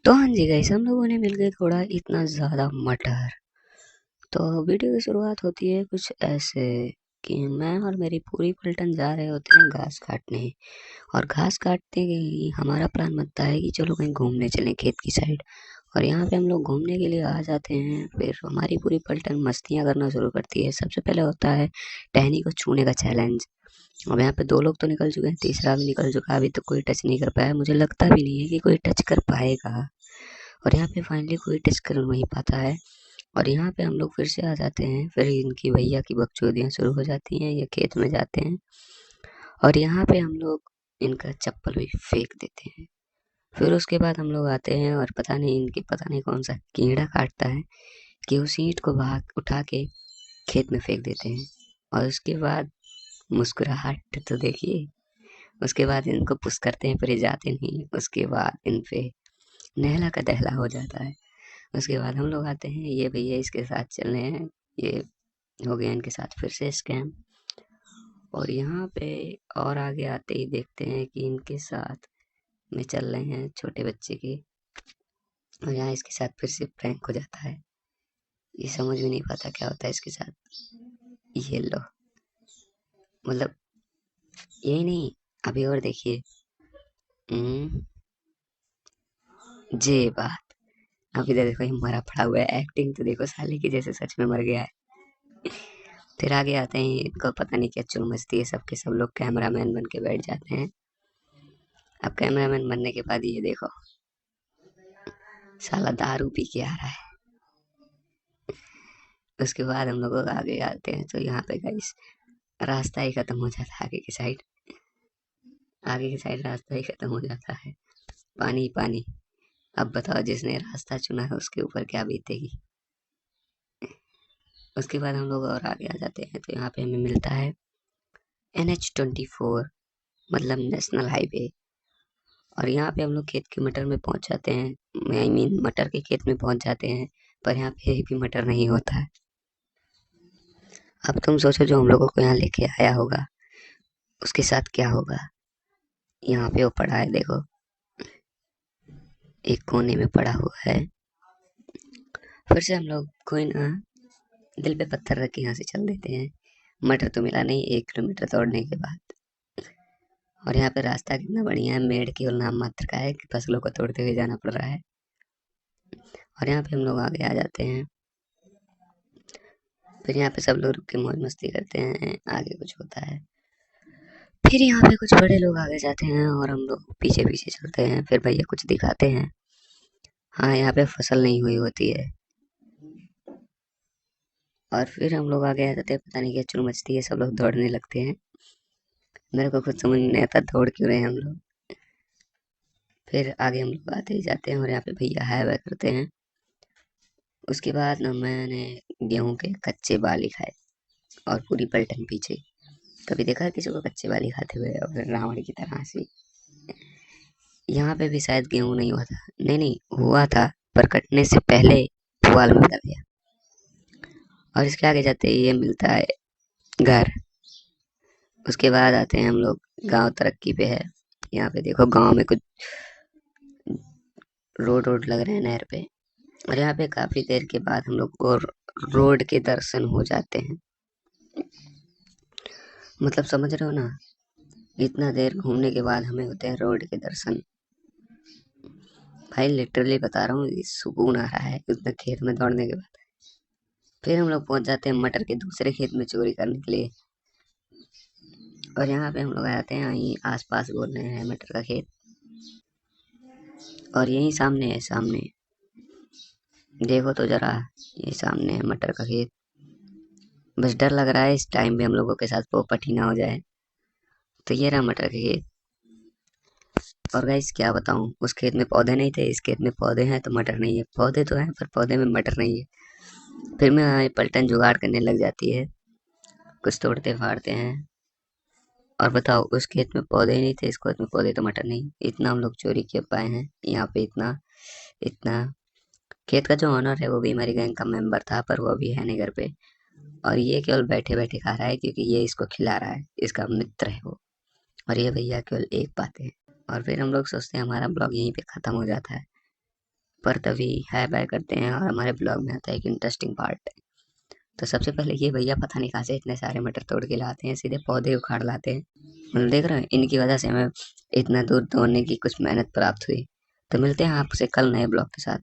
तो हाँ जी गाइस, हम लोगों ने मिलके थोड़ा इतना ज़्यादा मटर। तो वीडियो की शुरुआत होती है कुछ ऐसे कि मैं और मेरी पूरी पलटन जा रहे होते हैं घास काटने। और घास काटते ही हमारा प्लान बनता है कि चलो कहीं घूमने चलें खेत की साइड। और यहाँ पे हम लोग घूमने के लिए आ जाते हैं। फिर हमारी पूरी पलटन मस्तियाँ करना शुरू करती है। सबसे पहले होता है टहनी को छूने का चैलेंज। अब यहाँ पे 2 लोग तो निकल चुके हैं, तीसरा भी निकल चुका है। अभी तक कोई टच नहीं कर पाया, मुझे लगता भी नहीं है कि कोई टच कर पाएगा। और यहाँ पे फाइनली कोई टच कर नहीं पाता है। और यहाँ पे हम लोग फिर से आ जाते हैं। फिर इनकी भैया की बकचोदियाँ शुरू हो जाती हैं। ये खेत में जाते हैं और यहाँ पे हम लोग इनका चप्पल भी फेंक देते हैं। फिर उसके बाद हम लोग आते हैं और पता नहीं कौन सा कीड़ा काटता है कि उस ईंट को भाग उठा के खेत में फेंक देते हैं। और उसके बाद मुस्कुराहट तो देखिए। उसके बाद इनको पुश करते हैं, फिर ये जाते नहीं। उसके बाद इन पे नहला का दहला हो जाता है। उसके बाद हम लोग आते हैं, ये भैया इसके साथ चल रहे हैं। ये हो गया इनके साथ फिर से स्कैम। और यहाँ पे और आगे आते ही देखते हैं कि इनके साथ में चल रहे हैं छोटे बच्चे के। और यहाँ इसके साथ फिर से प्रैंक हो जाता है। ये समझ में नहीं पाता क्या होता है इसके साथ। ये लो, मतलब यही नहीं, अभी और देखिए। हम्म, जे बात। अभी तो देखो ये मरा पड़ा हुआ है, एक्टिंग तो देखो साले की जैसे सच में मर गया है। फिर आगे आते हैं, इनको पता नहीं क्या चुल मचती है, सबके सब लोग कैमरामैन बन के बैठ जाते हैं। अब कैमरामैन बनने के बाद ये देखो, साला दारू पी के आ रहा है। उसके बाद हम लोग आगे आते हैं तो यहाँ पे गाइस रास्ता ही खत्म हो जाता है। आगे की साइड रास्ता ही खत्म हो जाता है। पानी ही पानी। अब बताओ जिसने रास्ता चुना है उसके ऊपर क्या बीतेगी। उसके बाद हम लोग और आगे आ जाते हैं तो यहाँ पे हमें मिलता है NH24, मतलब नेशनल हाईवे। और यहाँ पे हम लोग खेत के मटर में पहुंच जाते हैं। आई मीन मटर के खेत में पहुंच जाते हैं। पर यहाँ पे एक भी मटर नहीं होता है। अब तुम सोचो जो हम लोगों को यहाँ लेके आया होगा उसके साथ क्या होगा। यहाँ पे वो पड़ा है देखो, एक कोने में पड़ा हुआ है। फिर से हम लोग कोई ना दिल पे पत्थर रख के यहाँ से चल देते हैं। मटर तो मिला नहीं 1 किलोमीटर दौड़ने के बाद। और यहाँ पे रास्ता कितना बढ़िया है, मेड़ केवल नाम मात्र का है कि फसलों को तोड़ते हुए जाना पड़ रहा है। और यहाँ पे हम लोग आगे आ जाते हैं। फिर यहाँ पे सब लोग रुक के मौज मस्ती करते हैं, आगे कुछ होता है। फिर यहाँ पे कुछ बड़े लोग आगे जाते हैं और हम लोग पीछे पीछे चलते हैं। फिर भैया कुछ दिखाते हैं। हाँ, यहाँ पे फसल नहीं हुई होती है। और फिर हम लोग आगे आ जाते हैं, पता नहीं क्या चुल मचती है, सब लोग दौड़ने लगते हैं। मेरे को खुद समझ नहीं आता दौड़ क्यों रहे हैं हम लोग। फिर आगे हम लोग आते ही जाते हैं और यहाँ पे भैया हाय बाय करते हैं। उसके बाद ना मैंने गेहूं के कच्चे बाली खाए और पूरी पलटन पीछे। कभी देखा है किसी को कच्चे बाली खाते हुए, और फिर रावण की तरह से। यहाँ पे भी शायद गेहूं नहीं हुआ था। नहीं नहीं, हुआ था पर कटने से पहले पुआल में बदल गया। और इसके आगे जाते ही ये मिलता है घर। उसके बाद आते हैं हम लोग, गांव तरक्की पे है। यहाँ पे देखो गांव में कुछ रोड रोड लग रहे हैं नहर पे। और यहाँ पे काफी देर के बाद हम लोग को रोड के दर्शन हो जाते हैं। मतलब समझ रहे हो ना, इतना देर घूमने के बाद हमें होते हैं रोड के दर्शन। भाई लिटरली बता रहा हूँ, सुकून आ रहा है उतना खेत में दौड़ने के बाद। फिर हम लोग पहुंच जाते हैं मटर के दूसरे खेत में चोरी करने के लिए। और यहाँ पे हम लोग आ जाते हैं, यहीं आस पास बोल रहे हैं मटर का खेत। और यही सामने है, सामने देखो तो जरा, ये सामने है मटर का खेत। बस डर लग रहा है इस टाइम भी हम लोगों के साथ पोपट ही ना हो जाए। तो ये रहा मटर का खेत। और गाइस क्या बताऊं, उस खेत में पौधे नहीं थे, इस खेत में पौधे हैं तो मटर नहीं है। पौधे तो हैं पर पौधे में मटर नहीं है। फिर मैं पलटन जुगाड़ करने लग जाती है, कुछ तोड़ते फाड़ते हैं। और बताओ, उस खेत में पौधे ही नहीं थे, इस खेत में पौधे तो मटर नहीं। इतना हम लोग चोरी कर पाए हैं यहाँ पे, इतना इतना। खेत का जो ऑनर है वो भी हमारी गैंग का मेंबर था, पर वो अभी है नहीं घर पे। और ये केवल बैठे बैठे खा रहा है क्योंकि ये इसको खिला रहा है, इसका मित्र है वो। और ये भैया केवल एक बात है। और फिर हम लोग सोचते हैं हमारा ब्लॉग यहीं पे खत्म हो जाता है। पर तभी हाय बाय करते हैं और हमारे ब्लॉग में आता है एक इंटरेस्टिंग पार्ट। तो सबसे पहले ये भैया पता नहीं कहाँ से इतने सारे मटर तोड़ के लाते हैं, सीधे पौधे उखाड़ लाते हैं। मतलब देख रहे हैं, इनकी वजह से हमें इतना दूर दौड़ने की कुछ मेहनत प्राप्त हुई। तो मिलते हैं आपसे कल नए ब्लॉग के साथ।